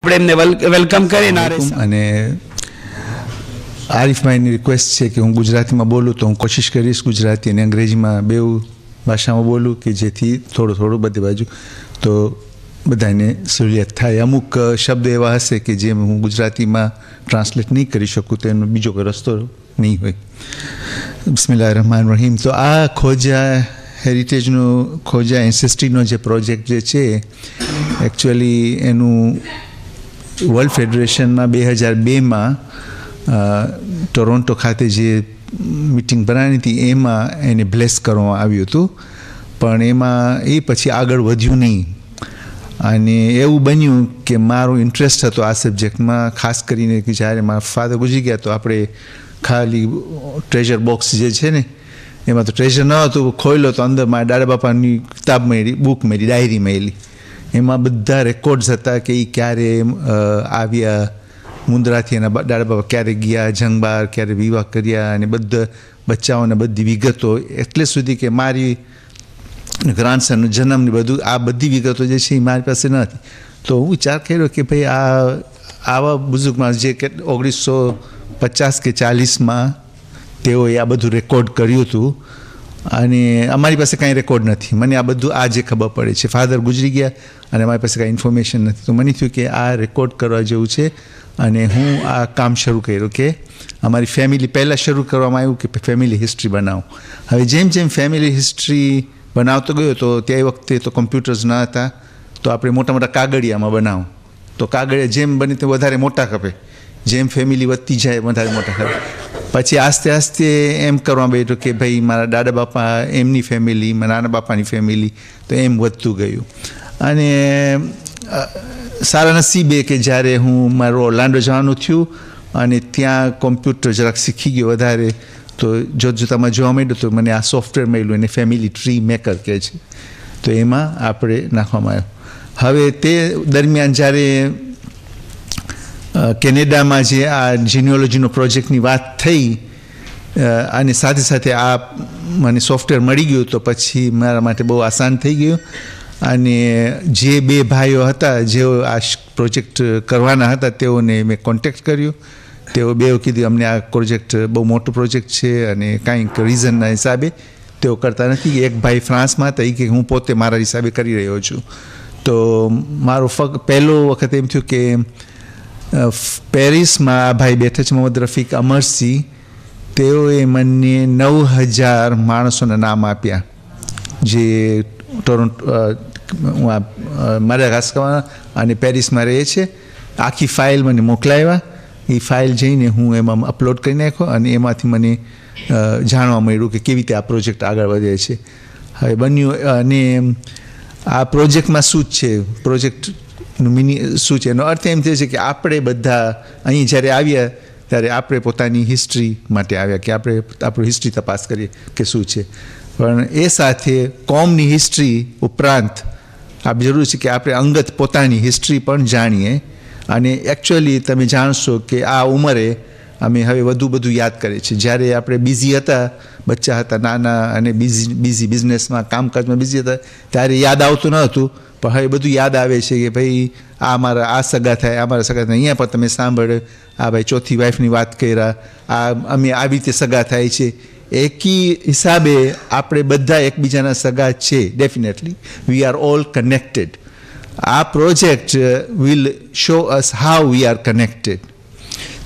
આપણે એમને વેલકમ કરીને અને આરિફભાઈની રિક્વેસ્ટ છે કે હું ગુજરાતીમાં બોલું તો હું કોશિશ કરીશ ગુજરાતી અને અંગ્રેજીમાં બેઉ ભાષામાં બોલું કે જેથી થોડું બધી બાજુ તો બધાને સહુલિયત થાય. અમુક શબ્દ એવા હશે કે જે હું ગુજરાતીમાં ટ્રાન્સલેટ નહીં કરી શકું તો એનો બીજો કોઈ રસ્તો નહીં હોય. બિસ્મિલ્લાહિર્રહમાનિર રહીમ. તો આ ખોજા હેરિટેજનો ખોજા એન્સેસ્ટ્રીનો જે પ્રોજેક્ટ જે છે એકચ્યુઅલી એનું વર્લ્ડ ફેડરેશનમાં 2002માં ટોરોન્ટો ખાતે જે મીટિંગ બનાવી હતી એમાં એને બ્લેસ કરવામાં આવ્યું હતું, પણ એમાં એ પછી આગળ વધ્યું નહીં. અને એવું બન્યું કે મારો ઇન્ટરેસ્ટ હતો આ સબ્જેક્ટમાં, ખાસ કરીને કે જ્યારે મારા ફાધર ગુજરી ગયા તો આપણે ખાલી ટ્રેઝર બોક્સ જે છે ને એમાં તો ટ્રેઝર ન હતું, ખોલ્યો તો અંદર મારા દાદા બાપાની કિતાબ મળી, બુક મળી, ડાયરી મળી. એમાં બધા રેકોર્ડ્સ હતા કે એ ક્યારે આવ્યા મુંદ્રાથી, એના દાદા બાપા ક્યારે ગયા જંગ બહાર, ક્યારે વિવાહ કર્યા, અને બધા બચ્ચાઓને બધી વિગતો એટલે સુધી કે મારી ગ્રાન્ડસનનો જન્મની બધું આ બધી વિગતો જે છે એ મારી પાસે નથી. તો હું વિચાર કર્યો કે ભાઈ આવા બુઝુર્ગમાં જે કે 1950 કે 40માં તેઓએ આ બધું રેકોર્ડ કર્યું હતું અને અમારી પાસે કાંઈ રેકોર્ડ નથી. મને આ બધું આજે ખબર પડે છે, ફાધર ગુજરી ગયા અને અમારી પાસે કાંઈ ઇન્ફોર્મેશન નથી. તો મને થયું કે આ રેકોર્ડ કરવા જેવું છે અને હું આ કામ શરૂ કર્યું કે અમારી ફેમિલી પહેલાં શરૂ કરવામાં આવ્યું કે ફેમિલી હિસ્ટ્રી બનાવું. હવે જેમ જેમ ફેમિલી હિસ્ટ્રી બનાવતો ગયો તો તે વખતે તો કમ્પ્યુટર્સ ન હતા, તો આપણે મોટા મોટા કાગળિયામાં બનાવું. તો કાગળિયા જેમ બને તે વધારે મોટા ખપે, જેમ ફેમિલી વધતી જાય વધારે મોટા ખપે. પછી આસ્તે આસ્તે એમ કરવા બેઠો કે ભાઈ મારા દાદા બાપા એમની ફેમિલી, મારા નાના બાપાની ફેમિલી, તો એમ વધતું ગયું. અને સારા નસીબે કે જ્યારે હું મારું ઓર્લાન્ડો જવાનું થયું અને ત્યાં કોમ્પ્યુટર જરાક શીખી ગયો વધારે, તો જોતજોતામાં જોવા માંડ્યું તો મને આ સોફ્ટવેર મળ્યું, એને ફેમિલી ટ્રી મેકર કહે છે. તો એમાં આપણે નાખવામાં આવ્યું. હવે તે દરમિયાન જ્યારે કેનેડામાં જે આ જીનિયોલોજીનો પ્રોજેક્ટની વાત થઈ અને સાથે સાથે આ મને સોફ્ટવેર મળી ગયું તો પછી મારા માટે બહુ આસાન થઈ ગયું. અને જે બે ભાઈઓ હતા જેઓ આ પ્રોજેક્ટ કરવાના હતા તેઓને મેં કોન્ટેક્ટ કર્યો. તેઓ બેઓ કીધું અમને આ પ્રોજેક્ટ બહુ મોટો પ્રોજેક્ટ છે અને કાંઈક રીઝનના હિસાબે તેઓ કરતા નથી. એક ભાઈ ફ્રાન્સમાં હતા, એ કે હું પોતે મારા હિસાબે કરી રહ્યો છું. તો મારો પહેલો વખત એમ થયું કે પેરિસમાં આ ભાઈ બેઠા છે મોહમ્મદ રફીક અમરસિંહ, તેઓએ મને 9000 માણસોના નામ આપ્યા જે ટોરોન્ટો માડાગાસ્કર અને પેરિસમાં રહે છે. આખી ફાઇલ મને મોકલાવ્યા. એ ફાઇલ જઈને હું એમાં અપલોડ કરી નાખ્યો અને એમાંથી મને જાણવા મળ્યું કે કેવી રીતે આ પ્રોજેક્ટ આગળ વધે છે. હવે બન્યું અને આ પ્રોજેક્ટમાં શું જ છે, પ્રોજેક્ટનું શું છે, એનો અર્થ એમ થયો છે કે આપણે બધા અહીં જ્યારે આવ્યા ત્યારે આપણે પોતાની હિસ્ટ્રી માટે આવ્યા કે આપણે આપણું હિસ્ટ્રી તપાસ કરીએ કે શું છે. પણ એ સાથે કોમની હિસ્ટ્રી ઉપરાંત આ જરૂર છે કે આપણે અંગત પોતાની હિસ્ટ્રી પણ જાણીએ. અને એકચ્યુઅલી તમે જાણશો કે આ ઉંમરે અમે હવે બધું યાદ કરીએ છીએ. જ્યારે આપણે બિઝી હતા, બચ્ચા હતા નાના અને બિઝી બિઝનેસમાં કામકાજમાં બિઝી હતા ત્યારે યાદ આવતું ન હતું, પણ હવે બધું યાદ આવે છે કે ભાઈ આ મારા આ સગા થાય, આ મારા સગા થાય. અહીંયા પણ તમે સાંભળે આ ભાઈ ચોથી વાઈફની વાત કર્યા, આ અમે આવી રીતે સગા થાય છે. એકી હિસાબે આપણે બધા એકબીજાના સગા છે. Definitely we are all connected. Our project will show us how we are connected.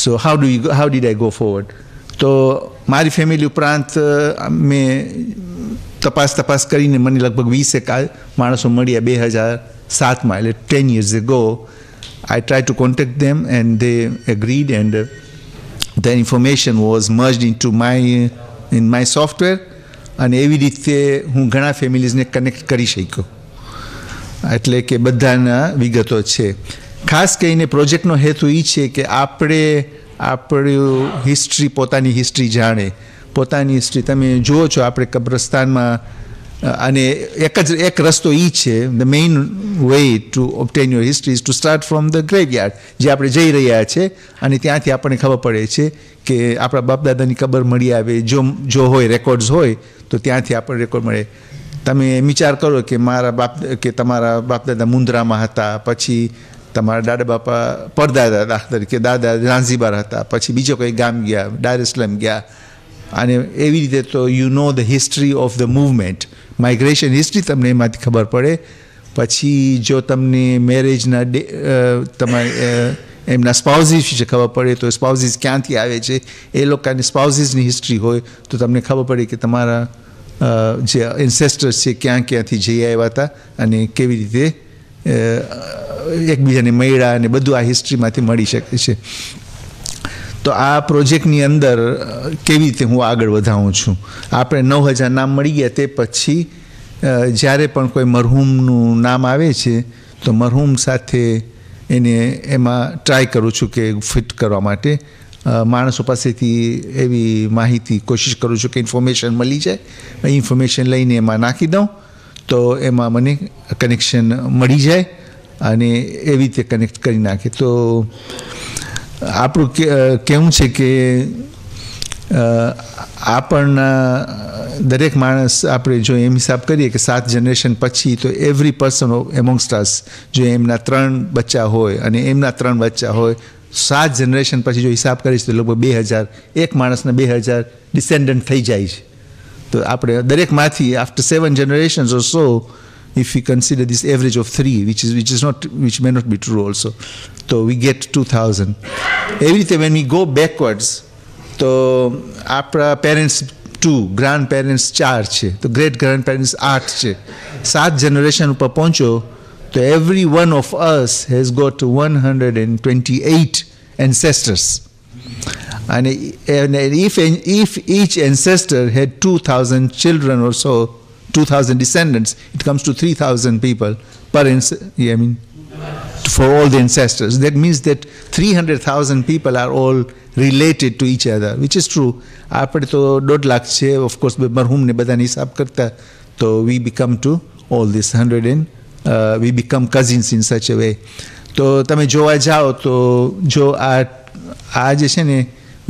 So how did I go forward? તો મારી ફેમિલી ઉપરાંત મેં તપાસ કરીને મને લગભગ 20 માણસો મળ્યા 2007માં, એટલે 10 years ago. I tried to contact them and they agreed, and their information was merged into my software. અને એવી રીતે હું ઘણા ફેમિલીઝને કનેક્ટ કરી શક્યો. એટલે કે બધાના વિગતો છે. ખાસ કરીને પ્રોજેક્ટનો હેતુ એ છે કે આપણું હિસ્ટ્રી, પોતાની હિસ્ટ્રી જાણે. પોતાની હિસ્ટ્રી તમે જુઓ છો આપણે કબ્રસ્તાનમાં, અને એક રસ્તો એ છે, the main way to obtain your history is to start from the graveyard, જે આપણે જઈ રહ્યા છે અને ત્યાંથી આપણને ખબર પડે છે કે આપણા બાપદાદાની કબર મળી આવે. જો હોય રેકોર્ડ્સ હોય તો ત્યાંથી આપણને રેકોર્ડ મળે. તમે વિચાર કરો કે તમારા બાપ દાદા મુંદ્રામાં હતા, પછી તમારા દાદા બાપા પરદાદા દાખલા તરીકે દાદા ઝાંઝીબાર હતા, પછી બીજો કોઈ ગામ ગયા, દાર ઇસ્લામ ગયા, અને એવી રીતે તો you know the history of the movement, migration history તમને એમાંથી ખબર પડે. પછી જો તમને મેરેજના તમારે એમના સ્પાઉઝીસ વિશે ખબર પડે તો સ્પાઉઝીસ ક્યાંથી આવે છે, એ લોકોની સ્પાઉઝીસની હિસ્ટ્રી હોય તો તમને ખબર પડે કે તમારા જે એન્સેસ્ટર્સ છે ક્યાંથી જઈ આવ્યા હતા અને કેવી રીતે એકબીજાને મળ્યા, અને બધું આ હિસ્ટ્રીમાંથી મળી શકે છે. તો આ પ્રોજેક્ટની અંદર કેવી રીતે હું આગળ વધાવું છું. આપણે 9000 નામ મળી ગયા તે પછી જ્યારે પણ કોઈ મરહૂમનું નામ આવે છે તો મરહૂમ સાથે એને એમાં ટ્રાય કરું છું કે ફિટ કરવા માટે માણસો પાસેથી એવી માહિતી કોશિશ કરું છું કે ઇન્ફોર્મેશન મળી જાય. એ ઇન્ફોર્મેશન લઈને એમાં નાખી દઉં તો એમાં મને કનેક્શન મળી જાય અને એવી રીતે કનેક્ટ કરી નાખે. તો આપણું કહેવું છે કે આપણના દરેક માણસ આપણે જો એમ હિસાબ કરીએ કે 7 જનરેશન પછી તો એવરી પર્સન એમોંગસ્ટ અસ, જો એમના 3 બચ્ચા હોય અને એમના 3 બચ્ચા હોય, 7 જનરેશન પછી જો હિસાબ કરીશ તો લગભગ 2000, એક માણસના 2000 ડિસેન્ડન્ટ થઈ જાય છે. તો આપણે દરેકમાંથી after 7 generations or so, if we consider this average of 3, which may not be true also, so we get 2000. Every રીતે when we go backwards, તો આપણા પેરેન્ટ્સ 2, ગ્રાન્ડ-પેરેન્ટ્સ 4 છે, તો ગ્રેટ ગ્રાન્ડ-પેરેન્ટ્સ 8 છે. 7 જનરેશન ઉપર પહોંચો તો every one of us has got 128 ancestors. And if each ancestor had 2000 children or so, 2000 descendants, it comes to 3000 people per for all the ancestors. That means that 300,000 people are all related to each other, which is true. આપણે તો 1.5 લાખ છે, of course મરહૂમને બધાને હિસાબ કરતા તો we become to all this 100 and we become cousins in such a way. તો તમે જોવા જાઓ તો જો આ જે છે ને,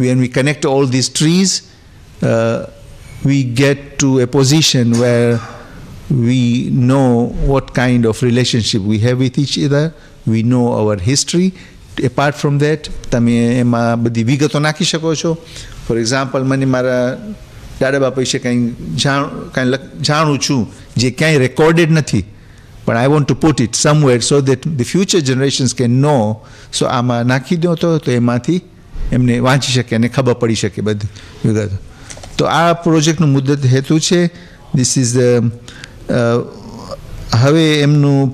when we connect all these trees, we get to a position where we know what kind of relationship we have with each other, we know our history. Apart from that, તમે એમાં બધી વિગતો નાખી શકો છો. ફોર એક્ઝામ્પલ, મને મારા દાદા બાપા વિશે કંઈ જાણું છું જે ક્યાંય રેકોર્ડેડ નથી, પણ I want to put it somewhere so that the future generations can know. So આમાં નાખી દો તો એમાંથી એમને વાંચી શકે અને ખબર પડી શકે બધી વિગતો. તો આ પ્રોજેક્ટનું મુદ્દત હેતુ છે. ધીસ ઇઝ હવે એમનું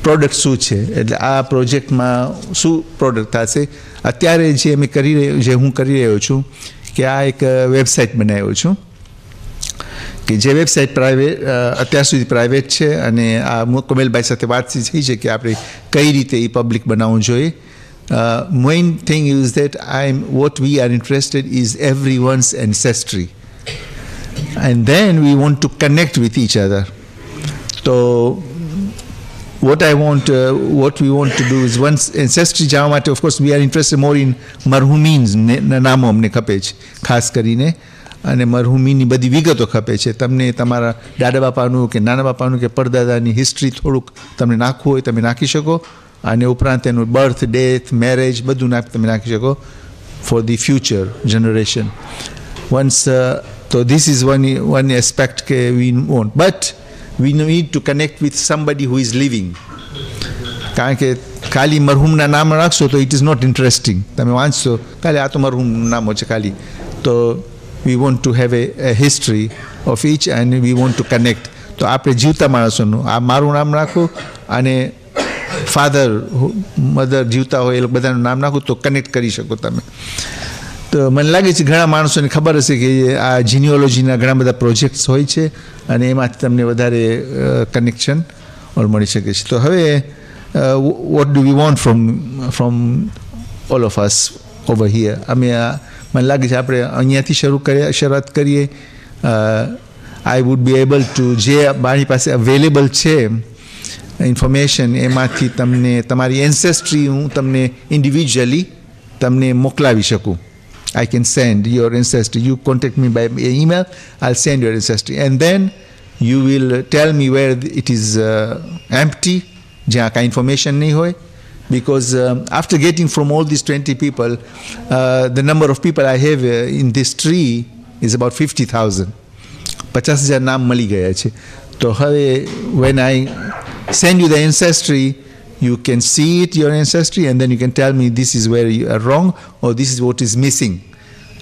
પ્રોડક્ટ શું છે, એટલે આ પ્રોજેક્ટમાં શું પ્રોડક્ટ થશે. અત્યારે જે હું કરી રહ્યો છું કે આ એક વેબસાઇટ બનાવ્યો છું કે જે વેબસાઇટ અત્યાર સુધી પ્રાઇવેટ છે, અને આ કોમેલભાઈ સાથે વાતચીત થઈ છે કે આપણે કઈ રીતે એ પબ્લિક બનાવવું જોઈએ. Main thing is that what we are interested is everyone's ancestry, and then we want to connect with each other. So what we want to do is, once ancestry જાણવા માટે, of course we are interested more in મરહૂમીન્સ નામો અમને ખપે છે ખાસ કરીને, અને મરહૂમીની બધી વિગતો ખપે છે. તમને તમારા દાદા બાપાનું કે નાના બાપાનું કે પરદાદાની હિસ્ટ્રી થોડુંક તમને નાખવું હોય તમે નાખી શકો, અને ઉપરાંત એનું બર્થ, ડેથ, મેરેજ બધું તમે નાખી શકો for the future generation. Once તો ધીસ ઇઝ વન એસ્પેક્ટ કે we want, but we need to connect with somebody who is living. કારણ કે ખાલી મરહૂમના નામ રાખશો તો it is not interesting. તમે વાંચશો ખાલી આ તો મરહૂમ નામો છે ખાલી. તો we want to have a history of each, and we want to connect. તો આપણે જીવતા માણસોનું આ મારું નામ રાખું અને ફાધર મધર જીવતા હોય એ લોકો બધાનું નામ નાખું તો કનેક્ટ કરી શકો તમે. તો મને લાગે છે ઘણા માણસોને ખબર હશે કે આ જીનિયોલોજીના ઘણા બધા પ્રોજેક્ટ્સ હોય છે અને એમાંથી તમને વધારે કનેક્શન મળી શકે છે. તો હવે what do we want from all of us over here. મને લાગે છે આપણે અહીંયાથી શરૂઆત કરીએ. I would be able to, જે મારી પાસે અવેલેબલ છે ઇન્ફોર્મેશન, એમાંથી તમને તમારી એન્સેસ્ટ્રી હું તમને ઇન્ડિવિજ્યુઅલી તમને મોકલાવી શકું. I can send your ancestry. You contact me by email, I'll send your ancestry, and then you will tell me where it is empty, જ્યાં કાંઈ ઇન્ફોર્મેશન નહીં હોય, because after getting from all these 20 people, the number of people I have in this tree is about 50,000. 50,000 નામ મળી ગયા છે. તો હવે when I send you the ancestry, you can see it, your ancestry, and then you can tell me this is where you are wrong or this is what is missing.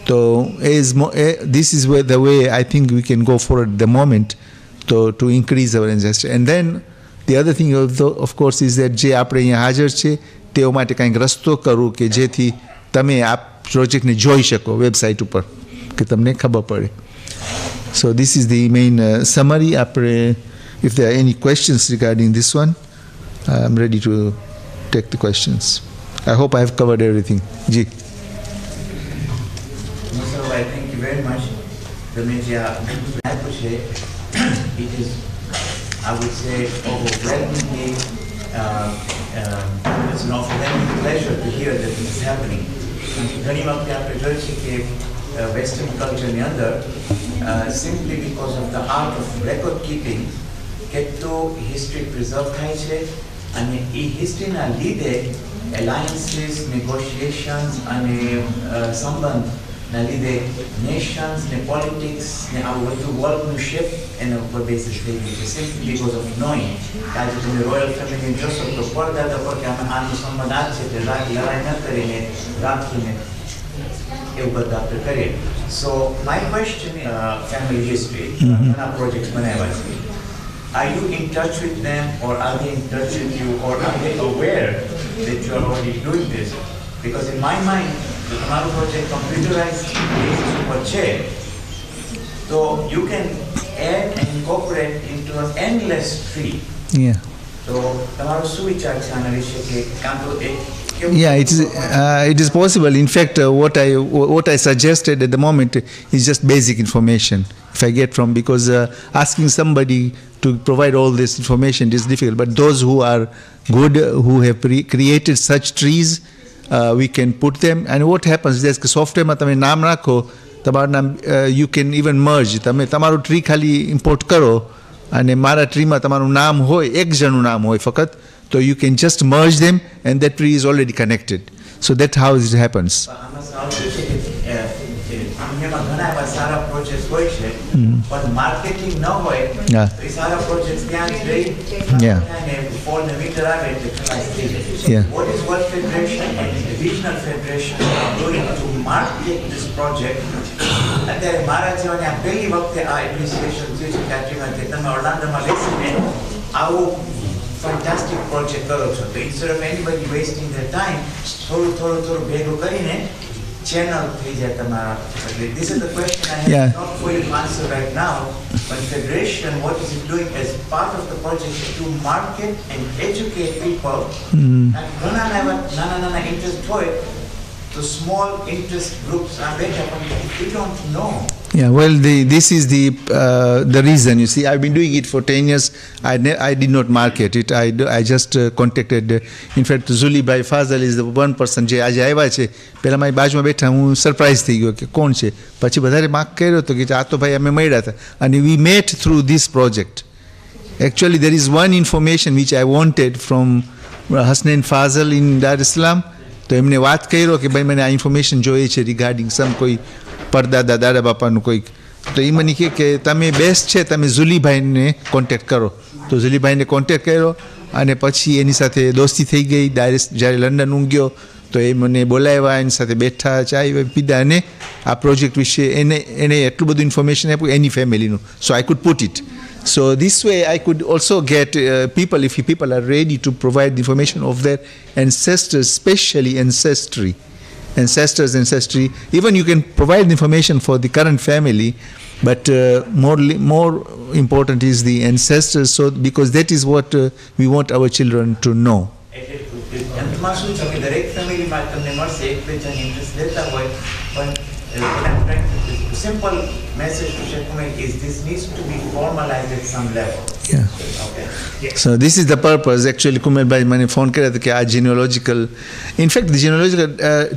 So this is where the way I think we can go forward at the moment to increase our ancestry. And then the other thing of course is that જે આપણે અહીંયા હાજર છે તેઓ માટે કંઈક રસ્તો કરવું કે જેથી તમે આ પ્રોજેક્ટને જોઈ શકો વેબસાઇટ ઉપર કે તમને ખબર પડે. So this is the main summary. If there are any questions regarding this one, I'm ready to take the questions. I hope I have covered everything. Ji. Mustafa, thank you very much. The media, it is, I would say, overwhelmingly, it's an overwhelming pleasure to hear that this is happening. ઘણી વખતે આપણે જોઈએ છીએ કે Western culture in the other, simply because of the art of record keeping, કેટલું history preserve થાય છે અને એ historyના લીધે alliances, negotiations અને સંબંધના લીધે nations ને politics ને આ બધું worldનું shape એના ઉપર basis થઈ ગયું છે simply because of knowing. આજે તમે રોયલ ફેમિલી જોશો તો પરદાદા પર કે અમે આનો સંબંધ આ જ છે તે લડાઈ ન કરીને રાખીને So my question is family history. Projects are you in touch with them, or are they in touch with you, or are they aware that you are already doing this? Because in my mind, the Tamaru project computerized basis per chair, so you can add and incorporate into an endless tree. Yeah. So Tamaru suvichar chana vishe ke kanto ek. Yeah, it is possible. In fact, what I suggested at the moment is just basic information. If I get from, because asking somebody to provide all this information is difficult. But those who are good, who have created such trees, we can put them. And what happens is that software ma tame naam rakho, you can even merge. Tame tamaru tree khali import karo, and mara tree ma tamaru naam hoy, ek janu naam hoy fakat. So you can just merge them, and that tree is already connected. So that's how it happens. But marketing no way. Yeah. Yeah. What is World Federation and the regional federation doing to market this project? And there Maharaj a પહેલી વખતે આ appreciation થયું છે કેટરીમાં કે તમે ઓર્લાન્ડોમાં બેસીને આવો fantastic project કરો છો. So instead of anybody wasting their time, થોડું ભેગું કરીને channel થઈ જાય તમારા. This is the question I have not for you to answer right now, but Federation, what is it doing as part of the project to market and educate people? નાના interest હોય to small interest groups are better, but if you don't know. Yeah, well, this is the reason. You see, I've been doing it for 10 years. I did not market it. I just contacted. In fact, Zuli Bhai Fazal is the one person. જે આજે આવ્યા છે પહેલા મારી બાજુમાં બેઠા હું surprise થઈ ગયો કે કોણ છે. પછી વધારે માર્ક કર્યો તો કે આ તો ભાઈ અમે મળ્યા હતા. And we met through this project. Actually, there is one information which I wanted from Hasnain Fazal in Dar es Salaam. તો એમને વાત કર્યો કે ભાઈ મને આ ઇન્ફોર્મેશન જોઈએ છે રિગાર્ડિંગ સમ કોઈ પરદાદા દાદા બાપાનું કોઈક. તો એ મને કહે કે તમે બેસ્ટ છે તમે ઝુલીભાઈને કોન્ટેક્ટ કરો. તો ઝુલીભાઈને કોન્ટેક્ટ કર્યો અને પછી એની સાથે દોસ્તી થઈ ગઈ. જ્યારે લંડન હું ગયો તો એ મને બોલાવ્યા, એની સાથે બેઠા, ચાય પીધા અને આ પ્રોજેક્ટ વિશે એને એટલું બધું ઇન્ફોર્મેશન આપ્યું એની ફેમિલીનું. So I could put it. So this way I could also get people, if people are ready to provide the information of their ancestors, especially ancestry. Even you can provide the information for the current family, but more important is the ancestors, so because that is what we want our children to know. Simple message to Shekumen is this needs to be formalized at some level. Yeah. Okay. Yeah. So this is the purpose. Actually, Kumar Bhai mane phone kara tha ki genealogical. In fact, the genealogical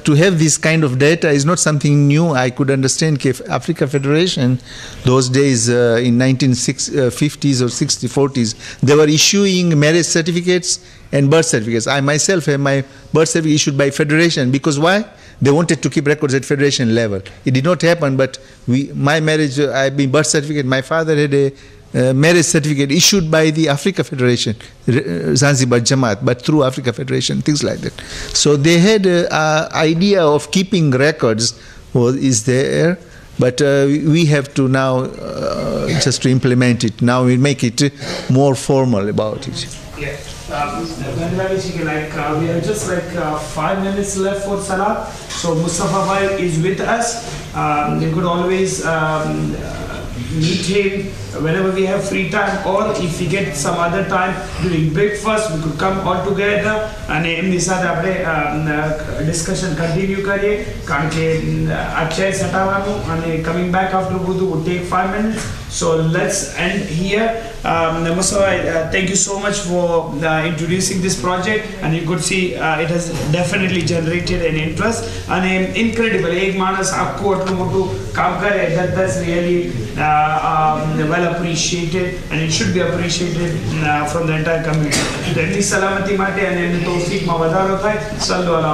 to have this kind of data is not something new. I could understand that Africa Federation, those days in 1950s or 40s, they were issuing marriage certificates and birth certificates. I myself have my birth certificate issued by Federation, because why? They wanted to keep records at Federation level. It did not happen, but my marriage, I mean birth certificate, my father had a marriage certificate issued by the Africa Federation, Zanzibar Jamaat, but through Africa Federation, things like that. So they had an idea of keeping records is there, but we have to now just to implement it. Now we make it more formal about it. Yeah. We have just 5 minutes left for Salat. So Mustafa Bhai is with us. You could always meet him whenever we have free time, or if we get some other time during breakfast, we could come all together and એમની સાથે આપણે discussion continue કરીએ કારણ કે અક્ષય સટાવાનું અને coming back after Budu would take 5 minutes. So let's end here. Mustafa, thank you so much for introducing this project, and you could see it has definitely generated an interest and incredible. એક માણસ આખું આટલું મોટું કામ કરે, that's really well appreciated, and it should be appreciated from the entire community. તો એમની સલામતી માટે અને એમની તૌફીકમાં વધારો થાય. સલ્લુ અલા